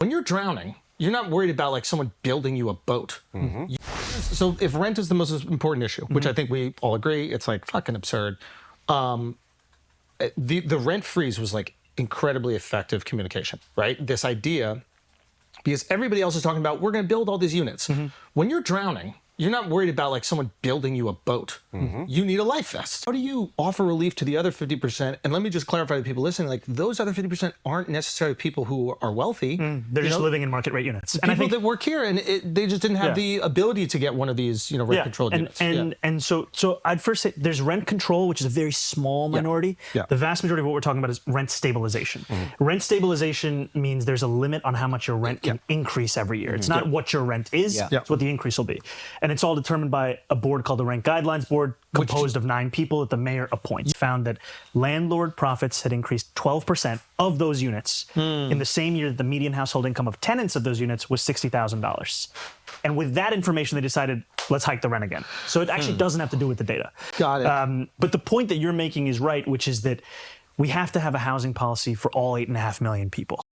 When you're drowning, you're not worried about like someone building you a boat. So if rent is the most important issue, which I think we all agree, it's like fucking absurd. The rent freeze was like incredibly effective communication, right? This idea, because everybody else is talking about, we're going to build all these units. When you're drowning, you're not worried about like someone building you a boat. You need a life vest. How do you offer relief to the other 50%? And let me just clarify to people listening, like those other 50% aren't necessarily people who are wealthy. They're just living in market rate units. And people I think that work here, and they just didn't have the ability to get one of these, rent controlled units. And so I'd first say there's rent control, which is a very small minority. The vast majority of what we're talking about is rent stabilization. Rent stabilization means there's a limit on how much your rent can increase every year. It's not what your rent is, it's what the increase will be. And it's all determined by a board called the Rent Guidelines Board, composed of 9 people that the mayor appoints. Found that landlord profits had increased 12% of those units in the same year that the median household income of tenants of those units was $60,000. And with that information, they decided, let's hike the rent again. So it actually doesn't have to do with the data. Got it. But the point that you're making is right, which is that we have to have a housing policy for all 8.5 million people.